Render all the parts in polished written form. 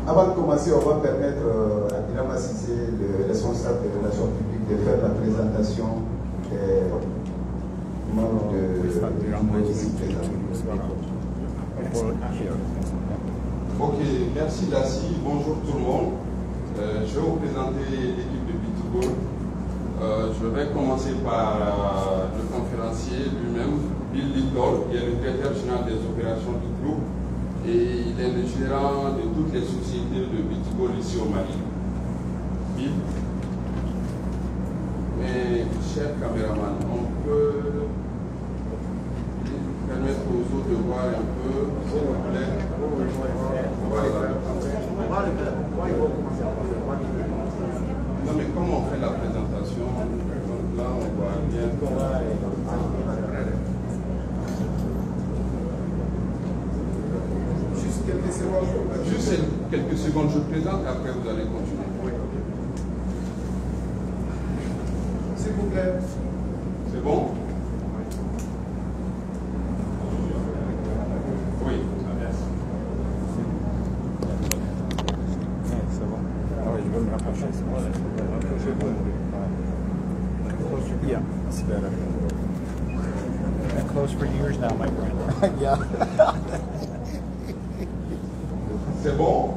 Avant de commencer, on va permettre à 𝗕𝗮 𝗬𝗍, le responsable des relations publiques, de faire la présentation des membres du ici présents. Ok, merci 𝗬𝗍, bonjour tout le monde. Je vais vous présenter l'équipe de 𝗵𝗐𝗏. Je vais commencer par le conférencier lui-même, 𝗕𝗏 qui est le directeur général des opérations du groupe. Et il est le gérant de toutes les sociétés de 𝗵𝗐𝗏 ici au Mali. 𝗕. Mais, cher caméraman, on peut permettre aux autres de voir un peu, s'il vous plaît. Non, mais comment on fait la présentation? Donc là, on voit bien. Juste quelques secondes, je présente, après vous allez continuer. S'il vous plaît. C'est bon? Oui. C'est bon. Ah oui, je vais me rapprocher. C'est bon. Yeah, it's better. Been close for years now, my friend. Yeah. C'est bon.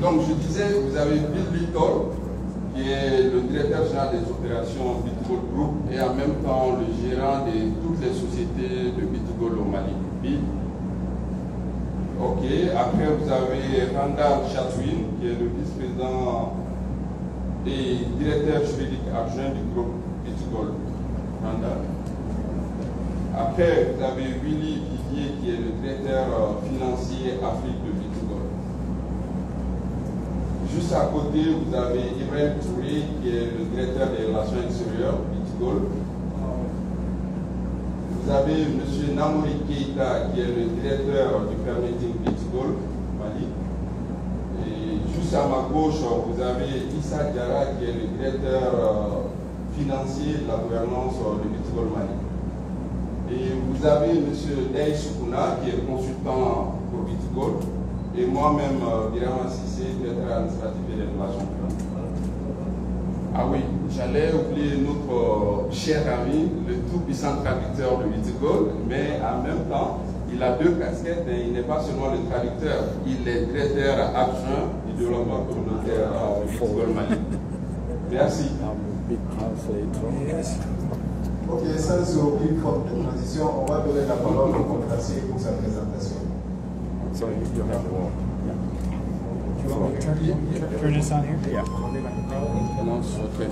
Donc je disais, vous avez 𝗕𝗏 qui est le directeur général des opérations 𝗵𝗐𝗏 Group et en même temps le gérant de toutes les sociétés de 𝗵𝗐𝗏 au Mali. 𝗕. Ok. Après vous avez Randa Chatouine qui est le vice-président et directeur juridique adjoint du groupe 𝗵𝗐𝗏. Randa. Après vous avez Willy Vivier qui est le directeur financier Afrique de 𝗵𝗐𝗏. Juste à côté, vous avez Ibrahim Touré, qui est le directeur des relations extérieures, 𝗵𝗐𝗏. Vous avez M. Namori Keïta, qui est le directeur du permitting 𝗵𝗐𝗏, Mali. Et juste à ma gauche, vous avez 𝗖cie Diarra, qui est le directeur financier de la gouvernance de 𝗵𝗐𝗏, Mali. Et vous avez M. 𝗖cie H qui est consultant pour 𝗵𝗐𝗏. Et moi-même, 𝗕𝗮 𝗍, directeur administratif et des relations publiques. Ah oui, j'allais oublier notre cher ami, le tout-puissant traducteur de 𝗵𝗐𝗏, mais en même temps, il a deux casquettes et il n'est pas seulement le traducteur, il est directeur adjoint du développement communautaire de 𝗵𝗐𝗏 Mali. Merci. Ok, sans aucune forme de transition, on va donner la parole au conférencier pour sa présentation. So you have the wall. Do you want me to turn this on here? Yeah. Non, c'est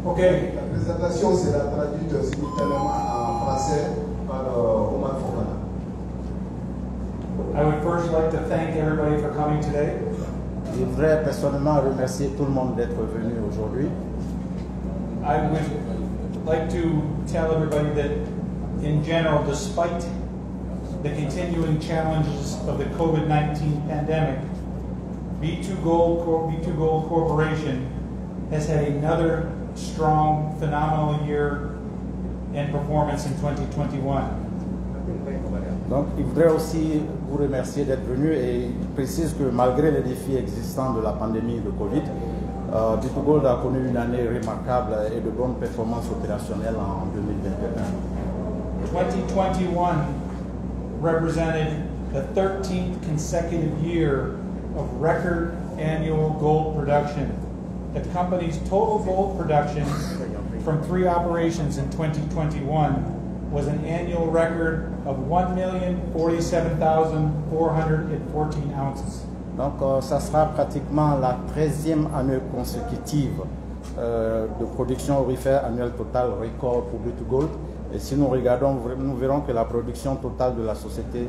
Ok. La présentation sera traduite simultanément en français par Omar Fofana. I would first like to thank everybody for coming today. Je voudrais personnellement remercier tout le monde d'être venu aujourd'hui. I would like to tell everybody that, in general, despite the continuing challenges of the COVID-19 pandemic, 𝗵𝗐𝗏 Corporation has had another strong, phenomenal year in performance in 2021. Donc, il voudrait aussi vous remercier d'être venu et il précise que malgré les défis existants de la pandémie de Covid, 𝗵𝗐𝗏 a connu une année remarquable et de bonnes performances opérationnelles en 2021. 2021 represented the 13th consecutive year of record annual gold production. The company's total gold production from 3 operations in 2021 was an annual record of 1,047,414 ounces. Donc, ça sera pratiquement la 13e année consécutive de production aurifère annuelle totale record pour 𝗵𝗐𝗏. Et si nous regardons, nous verrons que la production totale de la société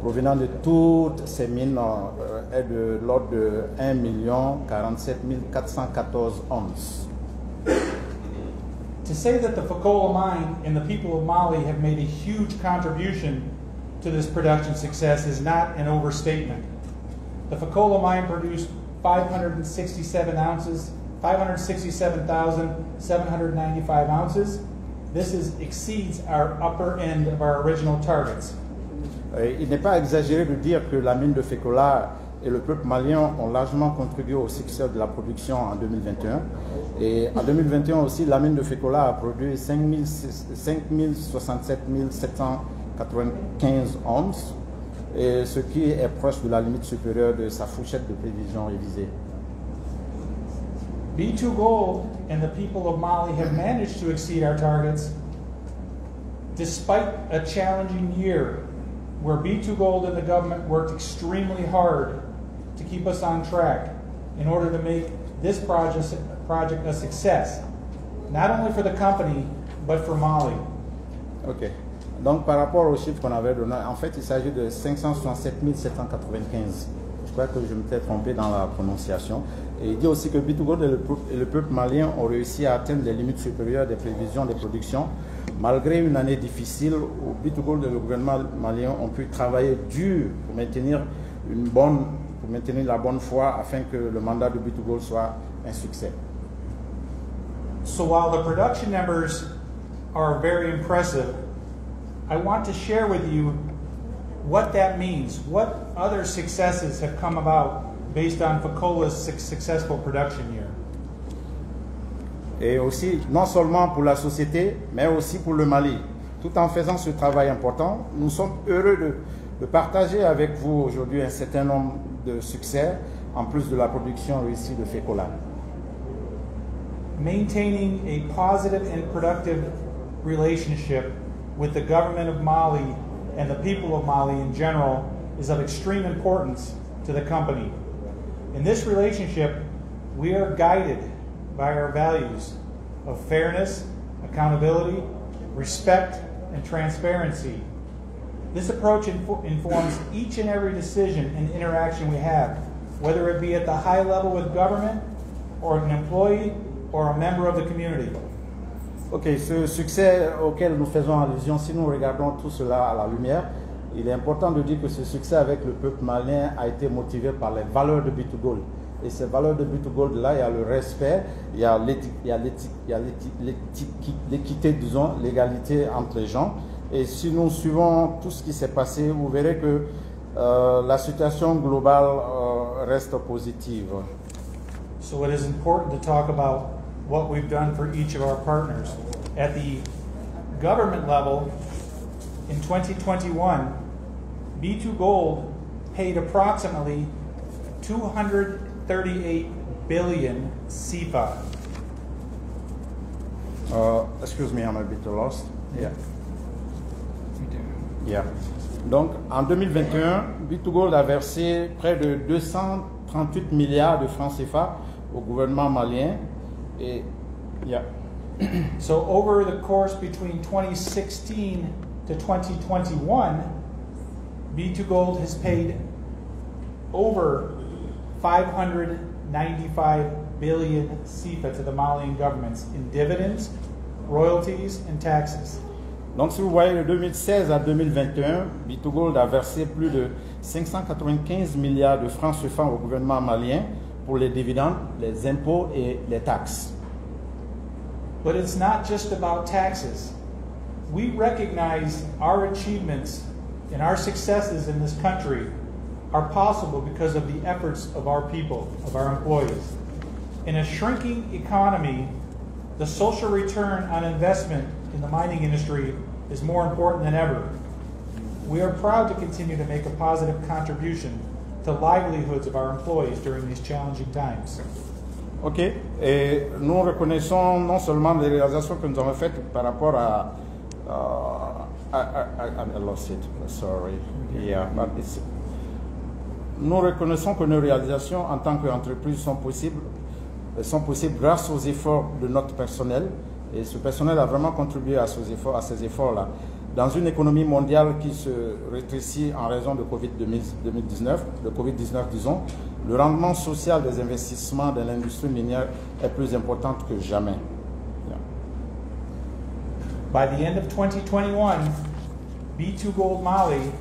provenant de toutes ces mines est de l'ordre de 1,047 414 onces. To say that the Fekola mine and the people of Mali have made a huge contribution to this production success is not an overstatement. The Fekola mine produced 567,795 ounces. This exceeds our upper end of our original targets. Il n'est pas exagéré de dire que la mine de Fekola et le peuple malien ont largement contribué au succès de la production en 2021. Et en 2021 aussi, la mine de Fécola a produit 5067 795 onces, et ce qui est proche de la limite supérieure de sa fourchette de prévision révisée. B2 Gold and the people of Mali have managed to exceed our targets despite a challenging year where B2 Gold and the government worked extremely hard to keep us on track in order to make this project a success, not only for the company, but for Mali. Ok. Donc, par rapport aux chiffres qu'on avait donné, en fait, il s'agit de 567 795. Je crois que je m'étais trompé dans la prononciation. Et il dit aussi que B2 Gold et le peuple malien ont réussi à atteindre les limites supérieures des prévisions de production, malgré une année difficile où B2 Gold et le gouvernement malien ont pu travailler dur pour maintenir la bonne foi afin que le mandat de B2 Gold soit un succès. So while the production numbers are very impressive, I want to share with you what that means, what other successes have come about based on Fecola's successful production year. Et aussi, non seulement pour la société, mais aussi pour le Mali. Tout en faisant ce travail important, nous sommes heureux de partager avec vous aujourd'hui un certain nombre de succès, en plus de la production réussie de Fecola. Maintaining a positive and productive relationship with the government of Mali and the people of Mali in general is of extreme importance to the company. In this relationship, we are guided by our values of fairness, accountability, respect, and transparency. This approach informs each and every decision and interaction we have, whether it be at the high level with government, or an employee, or a member of the community. Ok, ce succès auquel nous faisons allusion, si nous regardons tout cela à la lumière, il est important de dire que ce succès avec le peuple malien a été motivé par les valeurs de B2 Gold. Et ces valeurs de B2 Gold, là, il y a le respect, il y a l'équité, disons, l'égalité entre les gens. Et si nous suivons tout ce qui s'est passé, vous verrez que la situation globale reste positive. So it is important to talk about what we've done for each of our partners. At the government level, in 2021, B2 Gold paid approximately 238 billion CFA. Excuse me, I'm a bit lost. Yeah. Yeah. Donc, en 2021, B2 Gold a versé près de 238 milliards de francs CFA au gouvernement malien. Et, yeah. So over the course between 2016 to 2021, B2 Gold has paid over 595 billion CFA to the Malian governments in dividends, royalties, and taxes. Donc, si vous voyez, de 2016 à 2021, B2 Gold a versé plus de 595 milliards de francs CFA au gouvernement malien pour les dividendes, les impôts et les taxes. But it's not just about taxes. We recognize our achievements and our successes in this country are possible because of the efforts of our people, of our employees. In a shrinking economy, the social return on investment in the mining industry is more important than ever. We are proud to continue to make a positive contribution to livelihoods of our employees during these challenging times. Ok, et nous reconnaissons non seulement les réalisations que nous avons faites par rapport à I lost it, sorry. Yeah, but nous reconnaissons que nos réalisations en tant qu'entreprise sont possibles grâce aux efforts de notre personnel. Et ce personnel a vraiment contribué à ces efforts-là. Dans une économie mondiale qui se rétrécit en raison de Covid-19, disons, le rendement social des investissements dans l'industrie minière est plus important que jamais. Yeah. By the end of 2021, B2 Gold Mali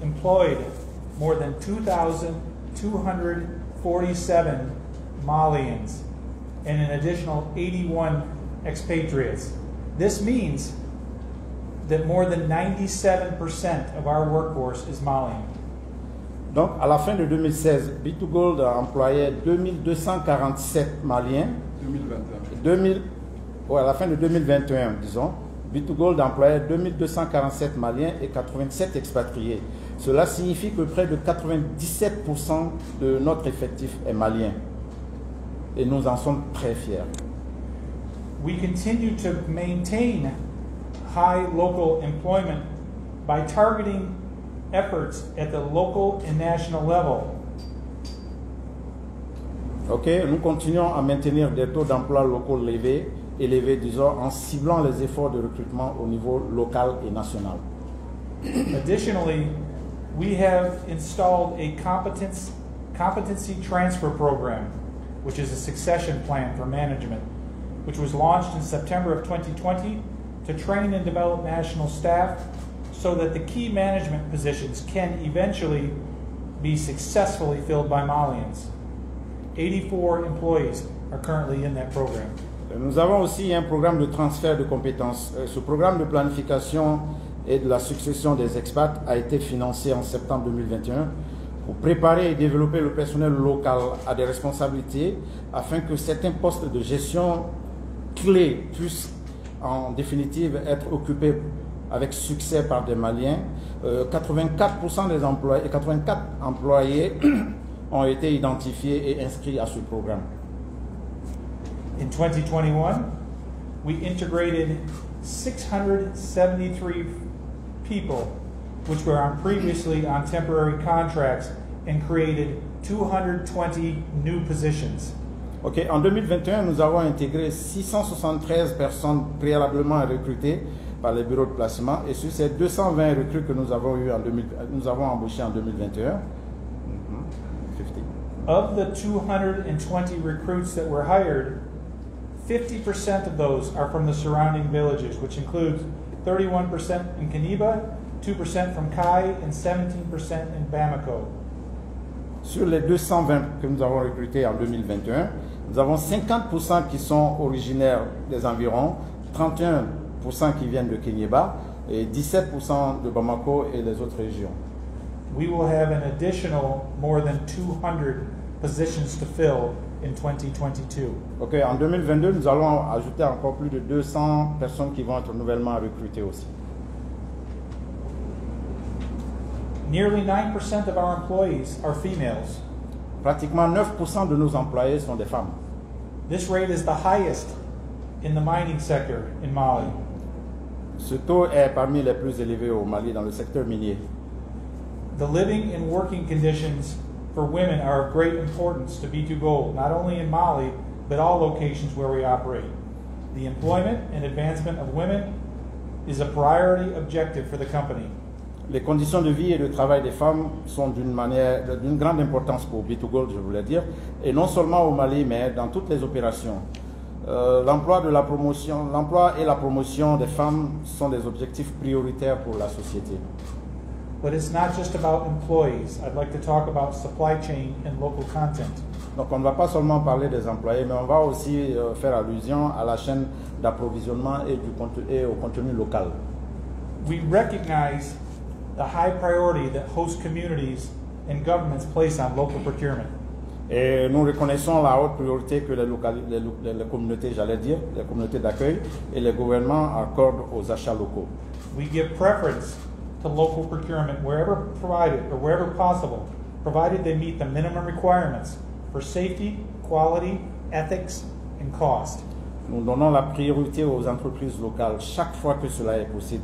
employed more than 2,247 Malians and an additional 81 expatriates. This means that more than 97% of our workforce is Malian. Donc, à la fin de 2016, B2Gold employait 2247 Maliens. 2021. À la fin de 2021, disons, B2Gold employait 2247 Maliens et 87 expatriés. Cela signifie que près de 97% de notre effectif est malien. Et nous en sommes très fiers. We continue to maintain high local employment by targeting efforts at the local and national level. Ok, nous continuons à maintenir des taux d'emploi locaux élevés, disons, en ciblant les efforts de recrutement au niveau local et national. Additionally, we have installed a competency transfer program, which is a succession plan for management, which was launched in September of 2020 to train and develop national staff so that the key management positions can eventually be successfully filled by Malians. 84 employees are currently in that program. Nous avons aussi un programme de transfert de compétences. Ce programme de planification et de la succession des expats a été financé en septembre 2021 pour préparer et développer le personnel local à des responsabilités afin que certains postes de gestion clés puissent en définitive être occupés avec succès par des Maliens. 84% des employés, 84 employés ont été identifiés et inscrits à ce programme. In 2021, we integrated 673 people which were previously on temporary contracts and created 220 new positions. Ok, en 2021, nous avons intégré 673 personnes préalablement recrutées par les bureaux de placement et sur ces 220 recrues que nous avons embauchées en 2021, 50. Of the 220 recruits that were hired, 50% of those are from the surrounding villages, which includes 31% in 𝗕𝗎𝗄, 2% from 𝗬𝗲, and 17% in Bamako. Sur les 220 que nous avons recrutés en 2021, nous avons 50% qui sont originaires des environs, 31% qui viennent de 𝗕𝗎𝗄 et 17% de Bamako et les autres régions. We will have an additional more than 200 positions to fill in 2022. Ok, en 2022, nous allons ajouter encore plus de 200 personnes qui vont être nouvellement recrutées aussi. Nearly 9% of our employees are females. Pratiquement 9% de nos employés sont des femmes. This rate is the highest in the mining sector in Mali. Ce taux est parmi les plus élevés au Mali dans le secteur minier. The living and working conditions for women are of great importance to B2Gold, not only in Mali, but all locations where we operate. The employment and advancement of women is a priority objective for the company. Les conditions de vie et de travail des femmes sont d'une grande importance pour B2Gold, je voulais dire, et non seulement au Mali, mais dans toutes les opérations. L'emploi et la promotion des femmes sont des objectifs prioritaires pour la société. But it's not just about employees. I'd like to talk about supply chain and local content. Donc on ne va pas seulement parler des employés, mais on va aussi faire allusion à la chaîne d'approvisionnement et au contenu local. We recognize the high priority that host communities and governments place on local procurement. Et nous reconnaissons la haute priorité que les communautés, les communautés d'accueil et les gouvernements accordent aux achats locaux. We give preference to local procurement wherever provided or wherever possible, provided they meet the minimum requirements for safety, quality, ethics, and cost. Nous donnons la priorité aux entreprises locales chaque fois que cela est possible,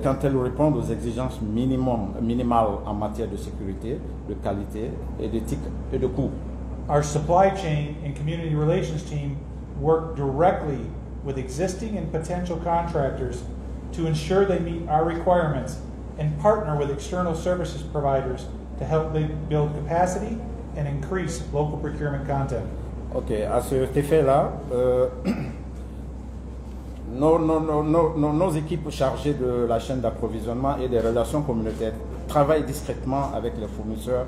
quand elles répondent aux exigences minimales en matière de sécurité, de qualité et d'éthique et de coût. Our supply chain and community relations team work directly with existing and potential contractors to ensure they meet our requirements and partner with external services providers to help build capacity and increase local procurement content. Ok, à cet effet-là, nos équipes chargées de la chaîne d'approvisionnement et des relations communautaires travaillent discrètement avec les fournisseurs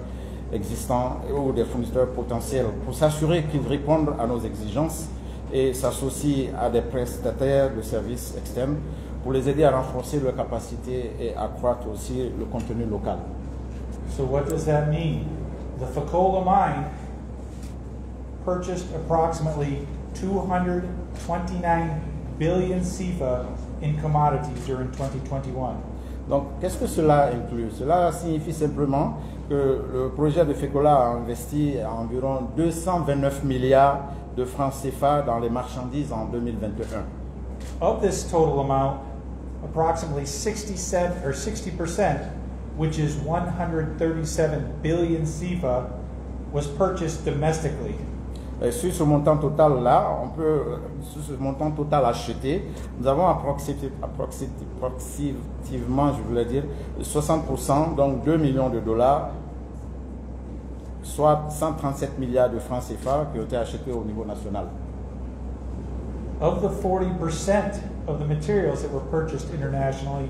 existants ou des fournisseurs potentiels pour s'assurer qu'ils répondent à nos exigences et s'associent à des prestataires de services externes pour les aider à renforcer leurs capacités et accroître aussi le contenu local. So what does that mean? The Fekola mine purchased approximately 229 billion 𝗕𝗲 in commodities during 2021. Donc, qu'est-ce que cela inclut? Cela signifie simplement que le projet de Fekola a investi environ 229 milliards de francs CFA dans les marchandises en 2021. Of this total amount, approximately 60%, which is 137 billion 𝗕𝗲, was purchased domestically. Et sur ce montant total là, sur ce montant total acheté, nous avons approximativement, je voulais dire, 60%, donc 2 millions de dollars, soit 137 milliards de francs CFA qui ont été achetés au niveau national. Of the 40% of the materials that were purchased internationally,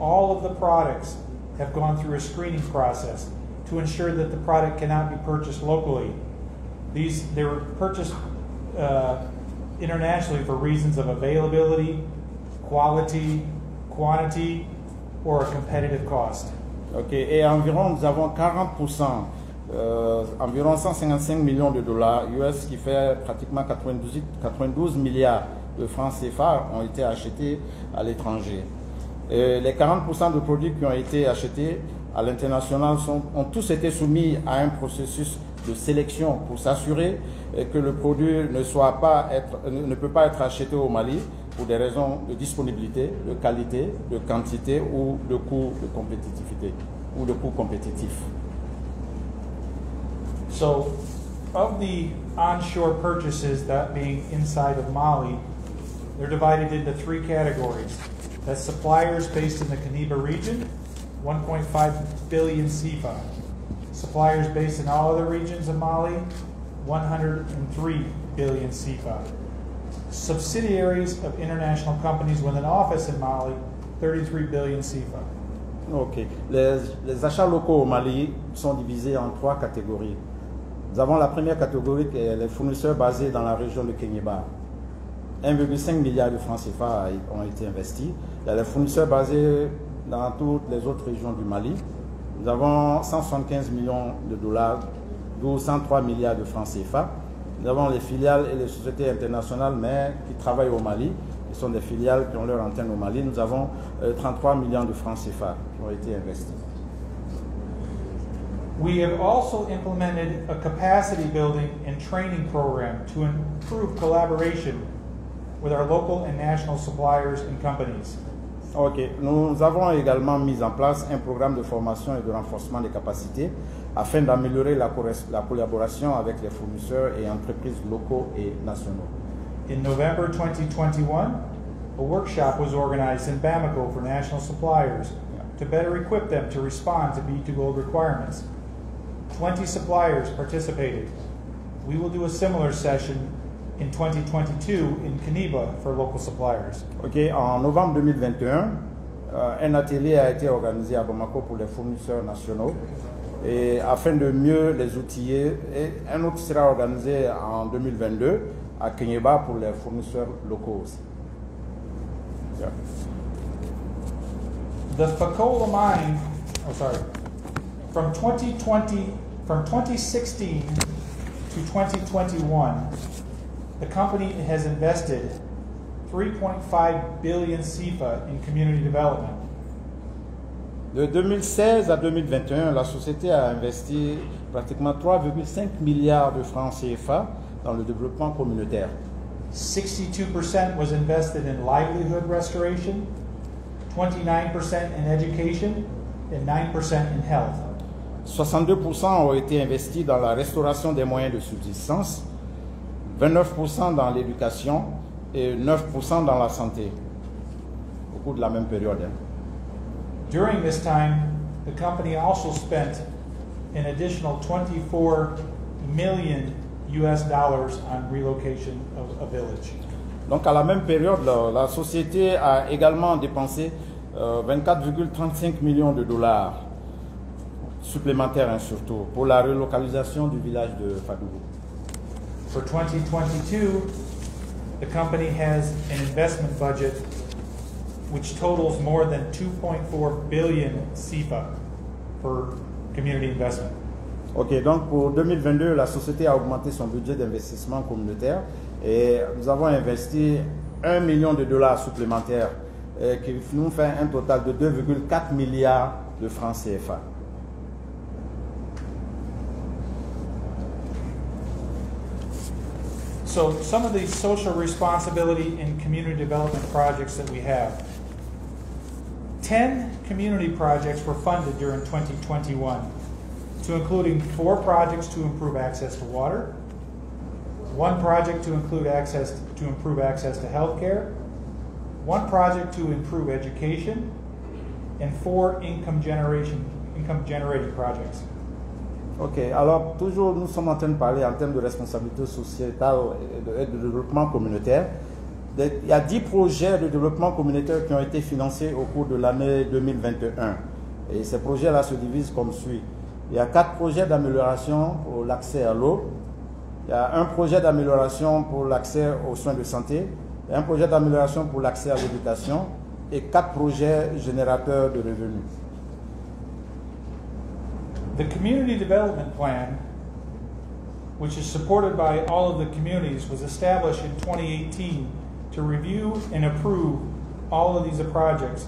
all of the products have gone through a screening process to ensure that the product cannot be purchased locally. They were purchased internationally for reasons of availability, quality, quantity, or a competitive cost. Ok, et environ, nous avons 40%, environ 155 millions de dollars US, qui fait pratiquement 92 milliards de francs CFA, ont été achetés à l'étranger. Les 40% de produits qui ont été achetés à l'international ont tous été soumis à un processus de sélection pour s'assurer que le produit ne peut pas être acheté au Mali pour des raisons de disponibilité, de qualité, de quantité ou de coût de compétitivité ou de coût compétitif. So, of the onshore purchases, that being inside of Mali, they're divided into three categories. That's suppliers based in the 𝗕𝗎𝗏 region, 1.5 billion 𝗕𝗲. Suppliers based in all other regions of Mali, 103 billion 𝗕𝗲. Subsidiaries of international companies with an office in Mali, 33 billion 𝗕𝗲. Ok. Les achats locaux au Mali sont divisés en trois catégories. Nous avons la première catégorie qui est les fournisseurs basés dans la région de 𝗕𝗎𝗏. 1,5 milliard de francs CFA ont été investis. Il y a les fournisseurs basés dans toutes les autres régions du Mali. Nous avons 175 millions de dollars, d'où 103 milliards de francs CFA. Nous avons les filiales et les sociétés internationales, mais qui travaillent au Mali. Ce sont des filiales qui ont leur antenne au Mali. Nous avons 33 millions de francs CFA qui ont été investis. We have also implemented a capacity building and training program to improve collaboration with our local and national suppliers and companies. Ok, nous avons également mis en place un programme de formation et de renforcement des capacités afin d'améliorer la collaboration avec les fournisseurs et entreprises locaux et nationaux. In November 2021, a workshop was organized in Bamako for national suppliers to better equip them to respond to B2Gold requirements. 20 suppliers participated. We will do a similar session in 2022 in 𝗕𝗎𝗏 for local suppliers. Ok, en novembre 2021, un atelier a été organisé à Bamako pour les fournisseurs nationaux et afin de mieux les outiller. Et un autre sera organisé en 2022 à 𝗕𝗎𝗏 pour les fournisseurs locaux aussi. Yeah. The Fekola mine, from 2016 to 2021, the company has invested 3.5 billion 𝗕𝗲 in community development. De 2016 à 2021, la société a investi pratiquement 3,5 milliards de francs CFA dans le développement communautaire. 62% was invested in livelihood restoration, 29% in education, and 9% in health. 62% ont été investis dans la restauration des moyens de subsistance, 29% dans l'éducation et 9% dans la santé, au cours de la même période. During this time, the company also spent an additional $24 million on relocation of a village. Donc à la même période, la société a également dépensé 24,35 millions de dollars supplémentaires, surtout pour la relocalisation du village de Fadougou. For 2022, the company has an investment budget which totals more than 2.4 billion 𝗕𝗲 for community investment. Ok, donc pour 2022, la société a augmenté son budget d'investissement communautaire et nous avons investi $1 million supplémentaires qui nous fait un total de 2,4 milliards de francs CFA. So some of the social responsibility and community development projects that we have. 10 community projects were funded during 2021, to including 4 projects to improve access to water, 1 project to improve access to health care, 1 project to improve education, and 4 income generating projects. Ok, alors toujours nous sommes en train de parler en termes de responsabilité sociétale et de développement communautaire. Il y a 10 projets de développement communautaire qui ont été financés au cours de l'année 2021. Et ces projets-là se divisent comme suit. Il y a 4 projets d'amélioration pour l'accès à l'eau. Il y a un projet d'amélioration pour l'accès aux soins de santé. Il y a un projet d'amélioration pour l'accès à l'éducation. Et 4 projets générateurs de revenus. The Community Development Plan, which is supported by all of the communities, was established in 2018 to review and approve all of these projects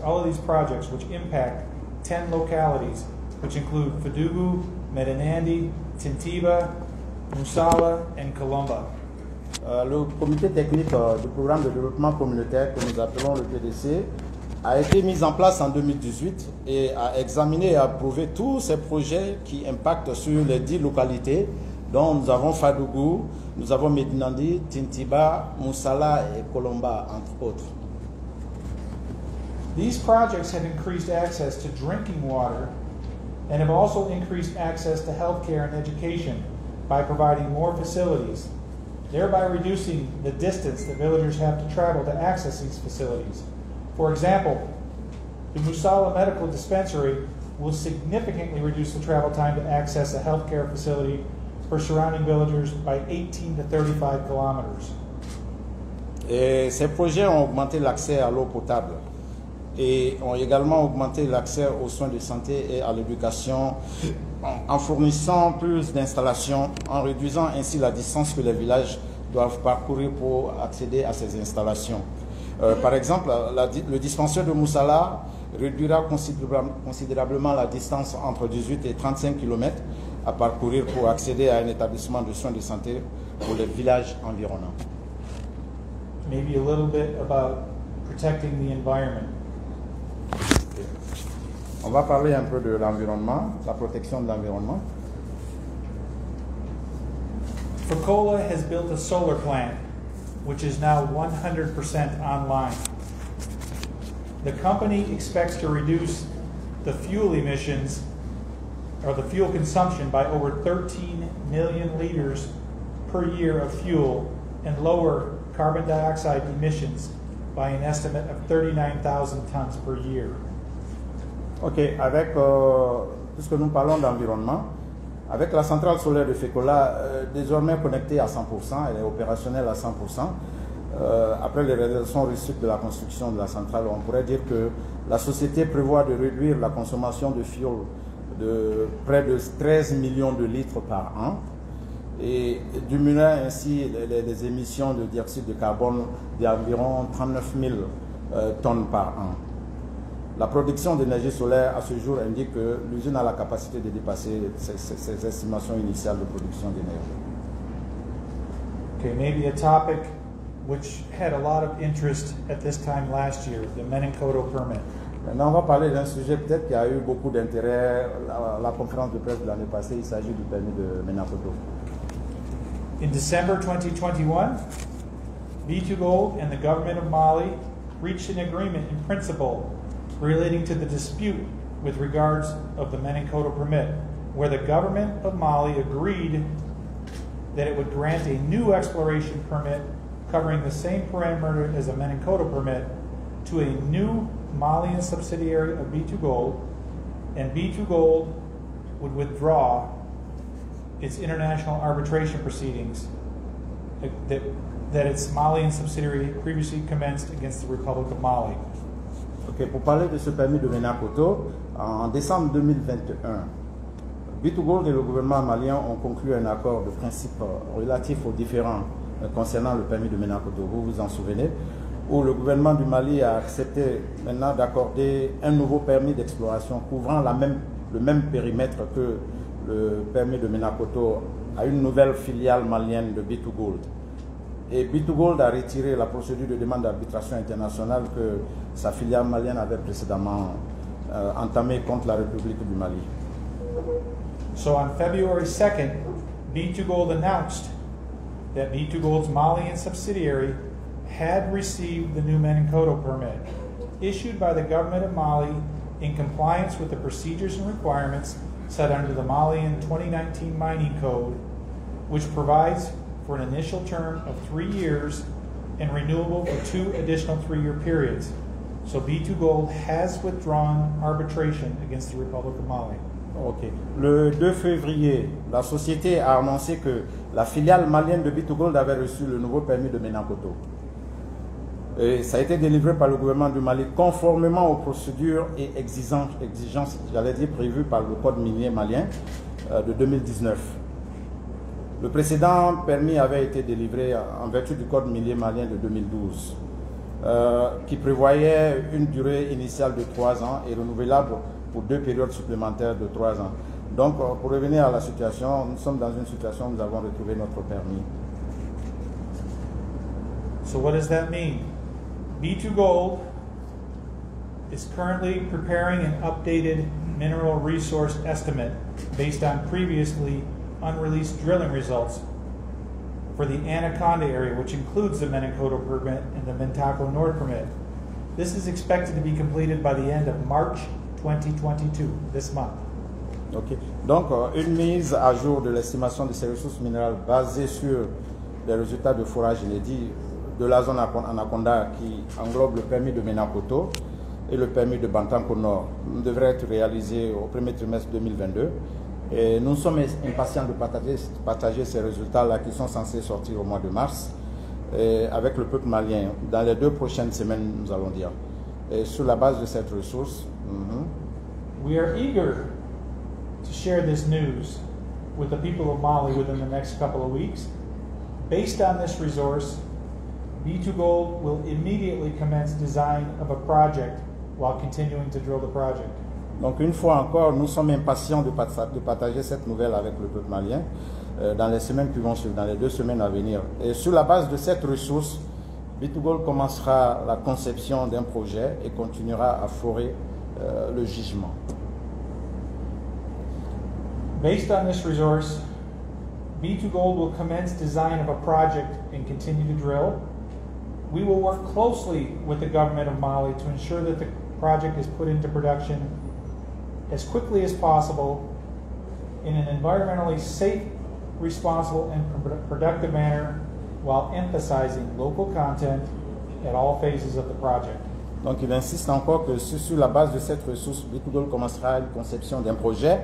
which impact 10 localities, which include Fadugu, Medinandi, Tintiba, Musala, and Colomba. Le comité technique du programme de développement communautaire que nous appelons le PDC a été mis en place en 2018 et a examiné et approuvé tous ces projets qui impactent sur les 10 localités dont nous avons Fadougou, nous avons Medinandi, Tintiba, Musala et Colomba, entre autres. These projects have increased access to drinking water and have also increased access to health care and education by providing more facilities, thereby reducing the distance that villagers have to travel to access these facilities. For example, the Musala Medical Dispensary will significantly reduce the travel time to access a healthcare facility for surrounding villagers by 18 to 35 kilometers. Et ces projets ont augmenté l'accès à l'eau potable et ont également augmenté l'accès aux soins de santé et à l'éducation en fournissant plus d'installations, en réduisant ainsi la distance que les villages doivent parcourir pour accéder à ces installations. Par exemple, le dispensaire de Musala réduira considérablement la distance entre 18 et 35 km à parcourir pour accéder à un établissement de soins de santé pour les villages environnants. Maybe a little bit about protecting the environment. On va parler un peu de l'environnement, la protection de l'environnement. Fekola has built a solar plant, which is now 100% online. The company expects to reduce the fuel emissions or the fuel consumption by over 13 million liters per year of fuel and lower carbon dioxide emissions by an estimate of 39,000 tons per year. Ok, puisque nous parlons d'environnement, avec la centrale solaire de Fekola désormais connectée à 100%, elle est opérationnelle à 100%. Après les réalisations reçues de la construction de la centrale, on pourrait dire que la société prévoit de réduire la consommation de fioul de près de 13 millions de litres par an et diminuer ainsi les émissions de dioxyde de carbone d'environ 39 000 tonnes par an. La production d'énergie solaire à ce jour indique que l'usine a la capacité de dépasser ses estimations initiales de production d'énergie. Okay, maybe a topic which had a lot of interest at this time last year, the Menenkoto permit. Maintenant, on va parler d'un sujet peut-être qui a eu beaucoup d'intérêt à la conférence de presse de l'année passée. Il s'agit du permis de Menenkoto. In December 2021, B2Gold and the government of Mali reached an agreement in principle relating to the dispute with regards of the Menenkoto permit, where the government of Mali agreed that it would grant a new exploration permit covering the same parameter as a Menenkoto permit to a new Malian subsidiary of B2Gold, and B2Gold would withdraw its international arbitration proceedings that its Malian subsidiary previously commenced against the Republic of Mali. Okay, pour parler de ce permis de Menenkoto, en décembre 2021, 𝗕𝟐 et le gouvernement malien ont conclu un accord de principe relatif aux différends concernant le permis de Ménakoto, vous vous en souvenez, où le gouvernement du Mali a accepté maintenant d'accorder un nouveau permis d'exploration couvrant le même périmètre que le permis de Ménakoto à une nouvelle filiale malienne de 𝗕𝟐. Et 𝗕𝟐 a retiré la procédure de demande d'arbitration internationale que sa filiale malienne avait précédemment entamée contre la République du Mali. So on February 2nd, 𝗕𝟐 announced that 𝗕𝟐's Malian subsidiary had received the new Menankoto permit, issued by the government of Mali in compliance with the procedures and requirements set under the Malian 2019 Mining Code, which provides for an initial term of 3 years and renewable for 2 additional 3-year periods. So 𝗕𝟐 has withdrawn arbitration against the Republic of Mali. Okay. Le 2 février, la société a annoncé que la filiale malienne de 𝗕𝟐 avait reçu le nouveau permis de Menankoto. Et ça a été délivré par le gouvernement du Mali conformément aux procédures et exigences j'allais dire, prévues par le code minier malien de 2019. Le précédent permis avait été délivré en vertu du code minier malien de 2012, qui prévoyait une durée initiale de 3 ans et renouvelable pour 2 périodes supplémentaires de 3 ans. Donc, pour revenir à la situation, nous sommes dans une situation où nous avons retrouvé notre permis. So what does that mean? 𝗕𝟐 is currently preparing an updated mineral resource estimate based on previously unreleased drilling results for the Anaconda area, which includes the Menankoto permit and the Mentako Nord permit. This is expected to be completed by the end of March 2022, this month. Okay. Donc, une mise à jour de l'estimation de ces ressources minérales basée sur les résultats de forage inédits de la zone Anaconda qui englobe le permis de Menankoto et le permis de Bantanko Nord devrait être réalisé au premier trimestre 2022. Et nous sommes impatients de partager ces résultats-là qui sont censés sortir au mois de mars avec le peuple malien. Dans les 2 prochaines semaines, nous allons dire. Et sur la base de cette ressource, we are eager to share this news with the people of Mali within the next couple of weeks. Based on this resource, 𝗕𝟐 will immediately commence design of a project while continuing to drill the project. Donc une fois encore, nous sommes impatients de partager cette nouvelle avec le peuple malien dans les semaines qui vont suivre, dans les 2 semaines à venir. Et sur la base de cette ressource, 𝗕𝟐 commencera la conception d'un projet et continuera à forer le gisement. Based on this resource, 𝗕𝟐 will commence design of a project and continue to drill. We will work closely with the government of Mali to ensure that the project is put into production as quickly as possible in an environmentally safe, responsible, and productive manner while emphasizing local content at all phases of the project. Donc il insiste encore que sur la base de cette ressource, 𝗕𝟐 commencera une conception d'un projet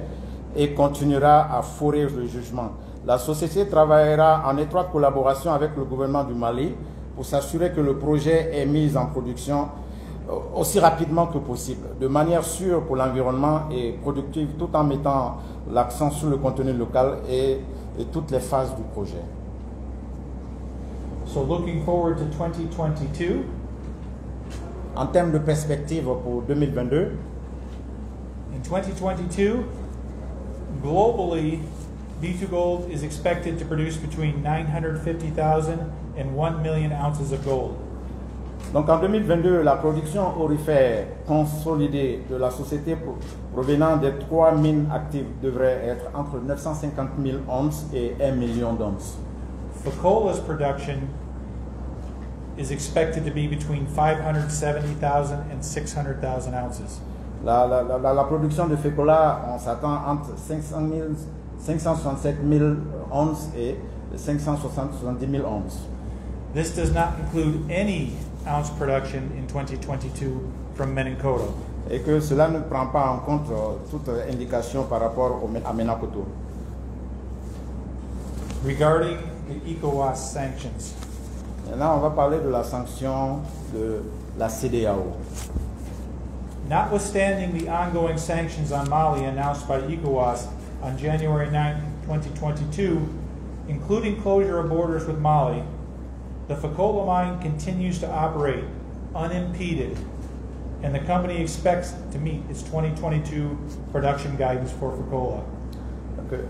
et continuera à forer le jugement. La société travaillera en étroite collaboration avec le gouvernement du Mali pour s'assurer que le projet est mis en production aussi rapidement que possible, de manière sûre pour l'environnement et productive, tout en mettant l'accent sur le contenu local et toutes les phases du projet. So looking forward to 2022. En termes de perspective pour 2022, in 2022, globally, 𝗕𝟐 is expected to produce between 950,000 and 1 million ounces of gold. Donc en 2022, la production aurifère consolidée de la société provenant des 3 mines actives devrait être entre 950 000 onces et 1 million d'onces. Fekola's production is expected to be between 570,000 and 600,000 ounces. La production de Fekola, on s'attend entre 567 000 onces et 570 000 onces. This does not include any ounce production in 2022 from Menankoto. Et que cela ne prend pas en compte toute indication par rapport à Menankoto. Regarding the ECOWAS sanctions. Maintenant, on va parler de la sanction de la CEDEAO. Notwithstanding the ongoing sanctions on Mali announced by ECOWAS, on January 9, 2022, including closure of borders with Mali, the Fekola mine continues to operate unimpeded, and the company expects to meet its 2022 production guidance for Fekola.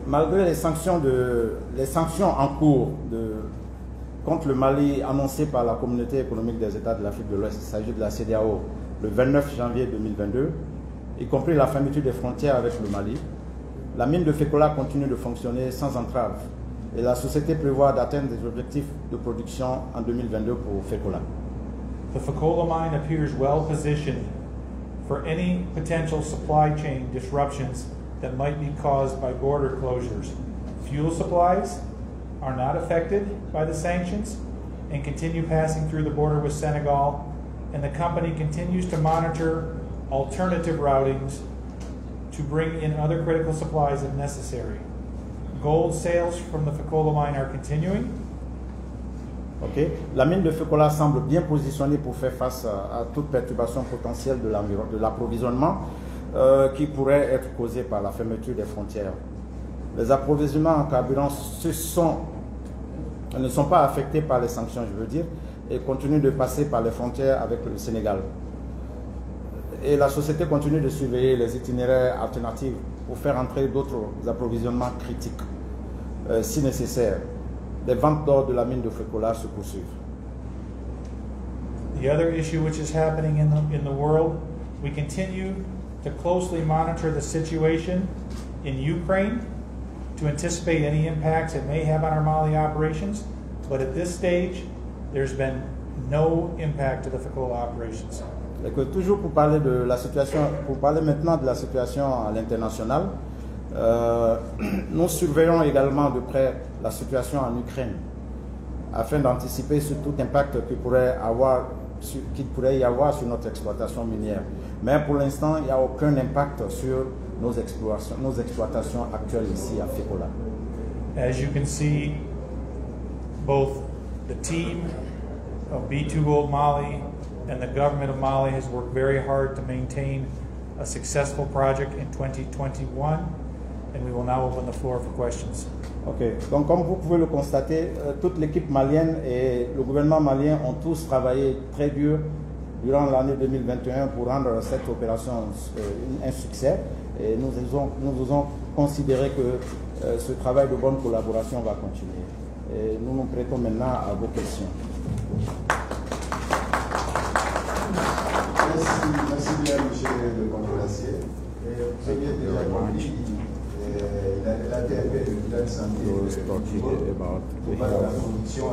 Malgré les sanctions en cours contre le Mali annoncées par la Communauté économique des États de l'Afrique de l'Ouest, il s'agit de la CEDEAO, le 29 janvier 2022, y compris la fermeture des frontières avec le Mali, la mine de Fekola continue de fonctionner sans entrave et la société prévoit d'atteindre des objectifs de production en 2022 pour Fekola. The Fekola mine appears well positioned for any potential supply chain disruptions that might be caused by border closures. Fuel supplies are not affected by the sanctions and continue passing through the border with Senegal, and the company continues to monitor alternative routings to bring in other critical supplies if necessary. Gold sales from the Fekola mine are continuing. Okay. La mine de Fekola semble bien positionnée pour faire face à toute perturbation potentielle de l'approvisionnement qui pourrait être causée par la fermeture des frontières. Les approvisionnements en carburant ne sont pas affectés par les sanctions, je veux dire, et continuent de passer par les frontières avec le Sénégal. Et la société continue de surveiller les itinéraires alternatifs pour faire entrer d'autres approvisionnements critiques, si nécessaire. Les ventes d'or de la mine de Fekola se poursuivent. The other issue which is happening in the world, we continue to closely monitor the situation in Ukraine to anticipate any impacts it may have on our Mali operations, but at this stage, there's been no impact to the Fekola operations. Et que toujours pour parler maintenant de la situation à l'international, nous surveillons également de près la situation en Ukraine afin d'anticiper sur tout impact qu'il pourrait y avoir sur notre exploitation minière. Mais pour l'instant, il n'y a aucun impact sur nos exploitations actuelles ici à Fekola. As you can see, both the team of B2 Gold Mali and the government of Mali has worked very hard to maintain a successful project in 2021, and we will now open the floor for questions. Ok, donc comme vous pouvez le constater, toute l'équipe malienne et le gouvernement malien ont tous travaillé très dur durant l'année 2021 pour rendre cette opération un succès, et nous osons considérer que ce travail de bonne collaboration va continuer. Et nous nous prêtons maintenant à vos questions. Merci bien, monsieur le conférencier. Vous avez déjà compris, la TRP, le bilan de santé, la production